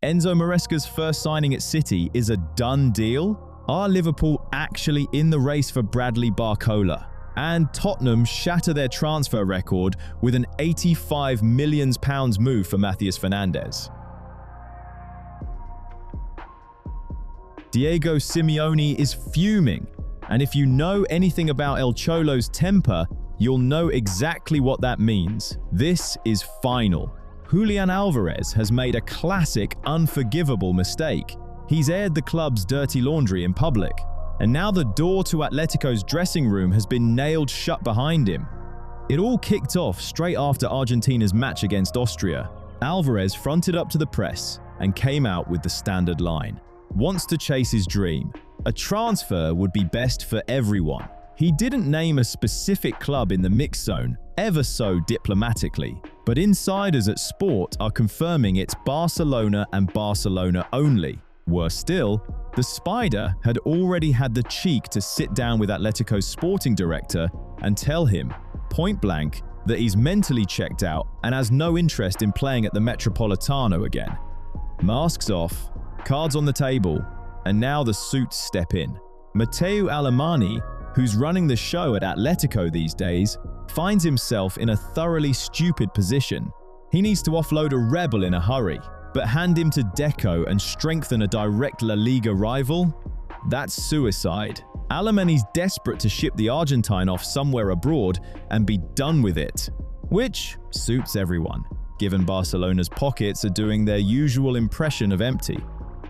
Enzo Maresca's first signing at City is a done deal? Are Liverpool actually in the race for Bradley Barcola? And Tottenham shatter their transfer record with an £85 million move for Matheus Fernandes. Diego Simeone is fuming, and if you know anything about El Cholo's temper, you'll know exactly what that means. This is final. Julian Alvarez has made a classic, unforgivable mistake. He's aired the club's dirty laundry in public, and now the door to Atletico's dressing room has been nailed shut behind him. It all kicked off straight after Argentina's match against Austria. Alvarez fronted up to the press and came out with the standard line. Wants to chase his dream. A transfer would be best for everyone. He didn't name a specific club in the mix zone, ever so diplomatically, but insiders at Sport are confirming it's Barcelona and Barcelona only. Worse still, the Spider had already had the cheek to sit down with Atletico's sporting director and tell him, point blank, that he's mentally checked out and has no interest in playing at the Metropolitano again. Masks off, cards on the table, and now the suits step in. Matteo Alemany, who's running the show at Atletico these days, finds himself in a thoroughly stupid position. He needs to offload a rebel in a hurry, but hand him to Deco and strengthen a direct La Liga rival? That's suicide. Alemany's desperate to ship the Argentine off somewhere abroad and be done with it, which suits everyone, given Barcelona's pockets are doing their usual impression of empty.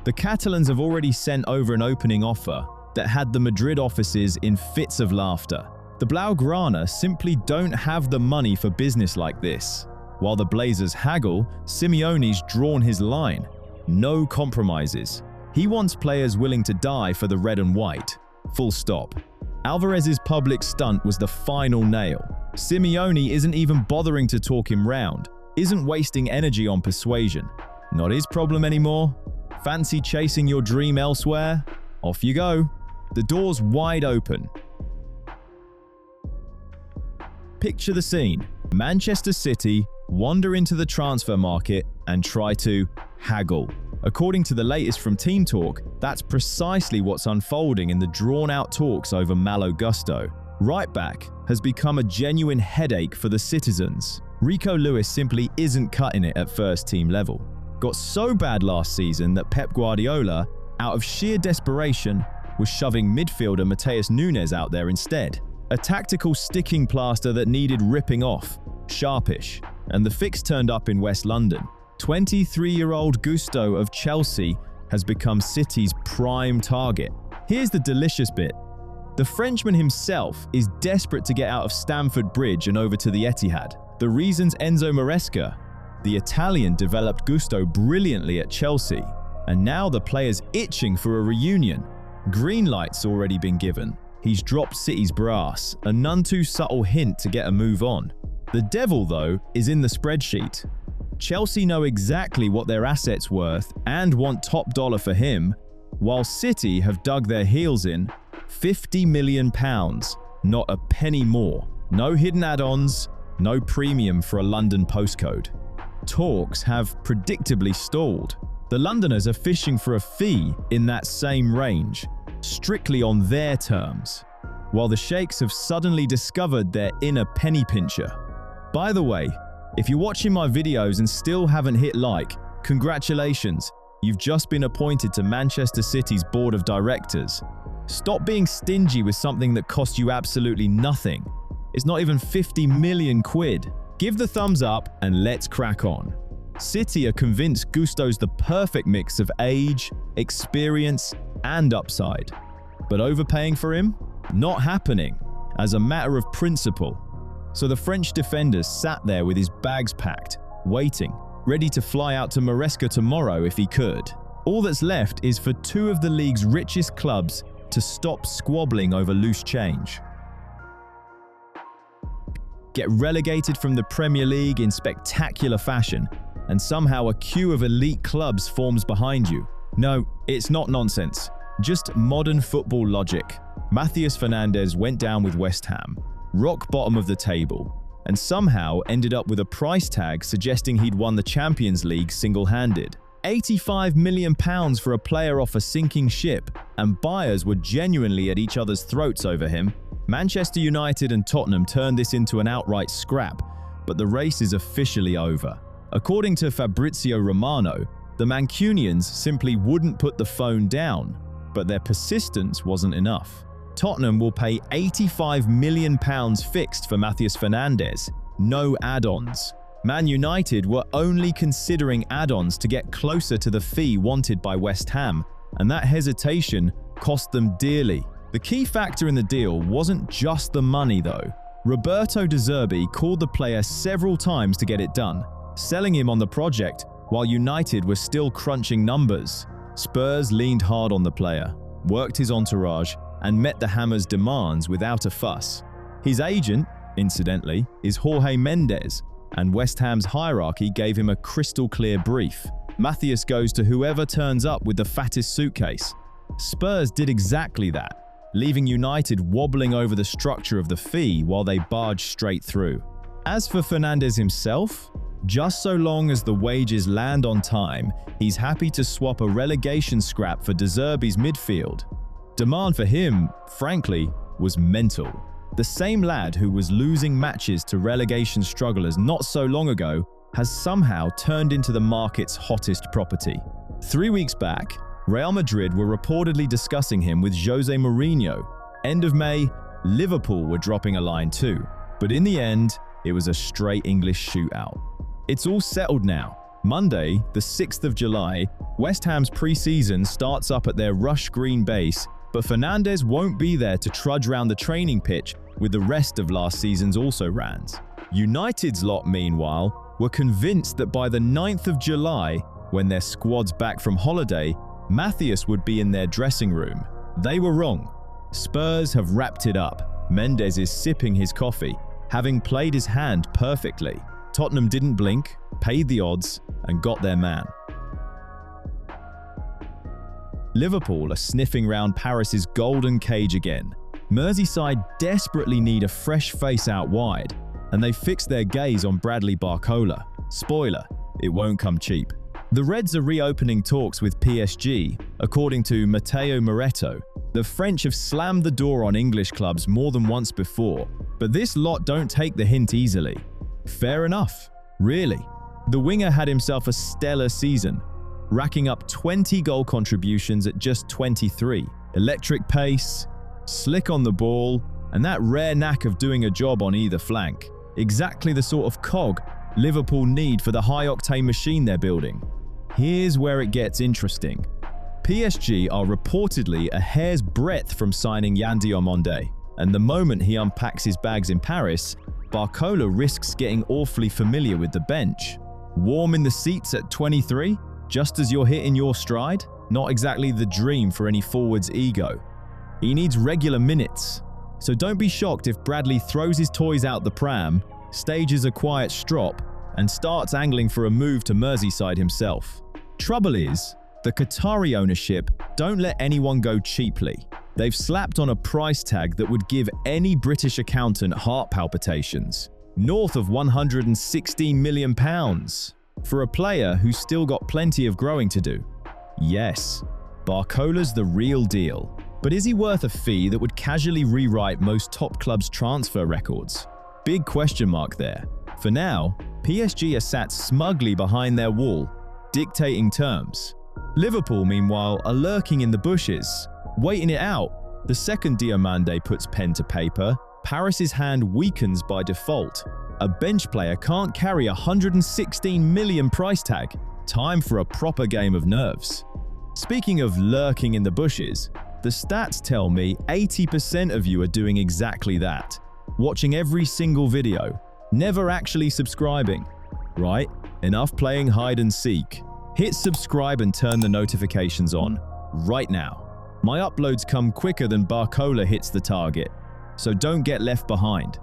The Catalans have already sent over an opening offer that had the Madrid offices in fits of laughter. The Blaugrana simply don't have the money for business like this. While the Blazers haggle, Simeone's drawn his line. No compromises. He wants players willing to die for the red and white. Full stop. Alvarez's public stunt was the final nail. Simeone isn't even bothering to talk him round, isn't wasting energy on persuasion. Not his problem anymore. Fancy chasing your dream elsewhere? Off you go. The door's wide open. Picture the scene. Manchester City wander into the transfer market and try to haggle. According to the latest from Team Talk, that's precisely what's unfolding in the drawn-out talks over Malo Gusto. Right-back has become a genuine headache for the citizens. Rico Lewis simply isn't cutting it at first-team level. Got so bad last season that Pep Guardiola, out of sheer desperation, was shoving midfielder Matheus Nunes out there instead. A tactical sticking plaster that needed ripping off, sharpish, and the fix turned up in West London. 23-year-old Gusto of Chelsea has become City's prime target. Here's the delicious bit. The Frenchman himself is desperate to get out of Stamford Bridge and over to the Etihad. The reason's Enzo Maresca. The Italian developed Gusto brilliantly at Chelsea, and now the player's itching for a reunion. Green light's already been given. He's dropped City's brass, a none too subtle hint to get a move on. The devil, though, is in the spreadsheet. Chelsea know exactly what their asset's worth and want top dollar for him, while City have dug their heels in. £50 million, not a penny more. No hidden add-ons, no premium for a London postcode. Talks have predictably stalled. The Londoners are fishing for a fee in that same range, strictly on their terms, while the Sheikhs have suddenly discovered their inner penny pincher. By the way, if you're watching my videos and still haven't hit like, congratulations, you've just been appointed to Manchester City's board of directors. Stop being stingy with something that cost you absolutely nothing. It's not even 50 million quid. Give the thumbs up and let's crack on. City are convinced Gusto's the perfect mix of age, experience, and upside. But overpaying for him? Not happening, as a matter of principle. So the French defender sat there with his bags packed, waiting, ready to fly out to Maresca tomorrow if he could. All that's left is for two of the league's richest clubs to stop squabbling over loose change. Get relegated from the Premier League in spectacular fashion, and somehow a queue of elite clubs forms behind you. No, it's not nonsense. Just modern football logic. Matheus Fernandes went down with West Ham, rock bottom of the table, and somehow ended up with a price tag suggesting he'd won the Champions League single-handed. £85 million for a player off a sinking ship, and buyers were genuinely at each other's throats over him. Manchester United and Tottenham turned this into an outright scrap, but the race is officially over. According to Fabrizio Romano, the Mancunians simply wouldn't put the phone down, but their persistence wasn't enough. Tottenham will pay £85 million fixed for Matheus Fernandes, no add-ons. Man United were only considering add-ons to get closer to the fee wanted by West Ham, and that hesitation cost them dearly. The key factor in the deal wasn't just the money though. Roberto De Zerbi called the player several times to get it done, selling him on the project while United were still crunching numbers. Spurs leaned hard on the player, worked his entourage, and met the Hammers' demands without a fuss. His agent, incidentally, is Jorge Mendes, and West Ham's hierarchy gave him a crystal-clear brief. Matheus goes to whoever turns up with the fattest suitcase. Spurs did exactly that, leaving United wobbling over the structure of the fee while they barged straight through. As for Fernandes himself, just so long as the wages land on time, he's happy to swap a relegation scrap for De Zerbi's midfield. Demand for him, frankly, was mental. The same lad who was losing matches to relegation strugglers not so long ago has somehow turned into the market's hottest property. 3 weeks back, Real Madrid were reportedly discussing him with Jose Mourinho. End of May, Liverpool were dropping a line too. But in the end, it was a straight English shootout. It's all settled now. Monday, the 6th of July, West Ham's pre-season starts up at their Rush Green base, but Fernandes won't be there to trudge around the training pitch with the rest of last season's also-rans. United's lot, meanwhile, were convinced that by the 9th of July, when their squad's back from holiday, Matheus would be in their dressing room. They were wrong. Spurs have wrapped it up. Mendes is sipping his coffee, having played his hand perfectly. Tottenham didn't blink, paid the odds, and got their man. Liverpool are sniffing round Paris's golden cage again. Merseyside desperately need a fresh face out wide, and they fixed their gaze on Bradley Barcola. Spoiler, it won't come cheap. The Reds are reopening talks with PSG, according to Matteo Moretto. The French have slammed the door on English clubs more than once before, but this lot don't take the hint easily. Fair enough, really. The winger had himself a stellar season, racking up 20 goal contributions at just 23. Electric pace, slick on the ball, and that rare knack of doing a job on either flank. Exactly the sort of cog Liverpool need for the high-octane machine they're building. Here's where it gets interesting. PSG are reportedly a hair's breadth from signing Yan Diomande, and the moment he unpacks his bags in Paris, Barcola risks getting awfully familiar with the bench. Warm in the seats at 23, just as you're hitting your stride? Not exactly the dream for any forward's ego. He needs regular minutes, so don't be shocked if Bradley throws his toys out the pram, stages a quiet strop, and starts angling for a move to Merseyside himself. Trouble is, the Qatari ownership don't let anyone go cheaply. They've slapped on a price tag that would give any British accountant heart palpitations. North of £116 million for a player who's still got plenty of growing to do. Yes, Barcola's the real deal. But is he worth a fee that would casually rewrite most top clubs' transfer records? Big question mark there. For now, PSG are sat smugly behind their wall, dictating terms. Liverpool, meanwhile, are lurking in the bushes, waiting it out. The second Diomande puts pen to paper, Paris's hand weakens by default. A bench player can't carry a £116 million price tag. Time for a proper game of nerves. Speaking of lurking in the bushes, the stats tell me 80% of you are doing exactly that. Watching every single video, never actually subscribing. Right? Enough playing hide and seek. Hit subscribe and turn the notifications on, right now. My uploads come quicker than Barcola hits the target, so don't get left behind.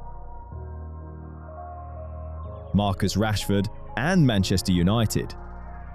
Marcus Rashford and Manchester United.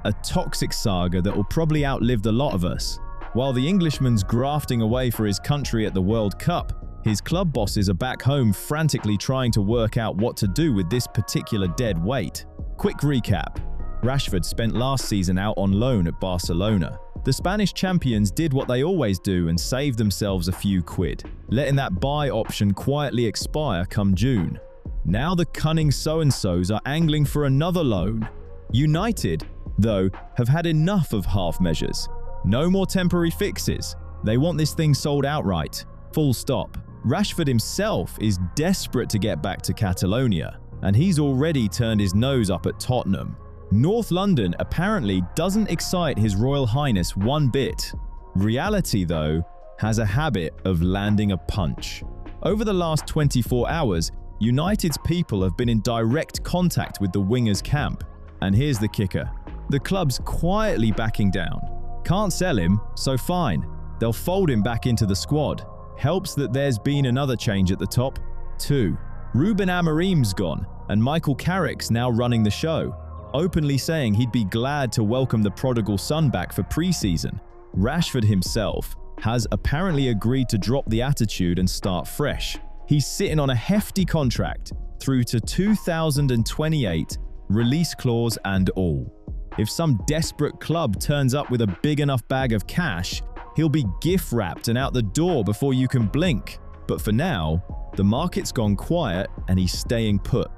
A toxic saga that will probably outlive the lot of us. While the Englishman's grafting away for his country at the World Cup, his club bosses are back home frantically trying to work out what to do with this particular dead weight. Quick recap. Rashford spent last season out on loan at Barcelona. The Spanish champions did what they always do and saved themselves a few quid, letting that buy option quietly expire come June. Now the cunning so-and-sos are angling for another loan. United, though, have had enough of half measures. No more temporary fixes. They want this thing sold outright. Full stop. Rashford himself is desperate to get back to Catalonia, and he's already turned his nose up at Tottenham. North London apparently doesn't excite His Royal Highness one bit. Reality, though, has a habit of landing a punch. Over the last 24 hours, United's people have been in direct contact with the winger's camp. And here's the kicker. The club's quietly backing down. Can't sell him, so fine. They'll fold him back into the squad. Helps that there's been another change at the top, too. Ruben Amorim's gone, and Michael Carrick's now running the show, openly saying he'd be glad to welcome the prodigal son back for pre-season. Rashford himself has apparently agreed to drop the attitude and start fresh. He's sitting on a hefty contract through to 2028, release clause and all. If some desperate club turns up with a big enough bag of cash, he'll be gift-wrapped and out the door before you can blink. But for now, the market's gone quiet and he's staying put.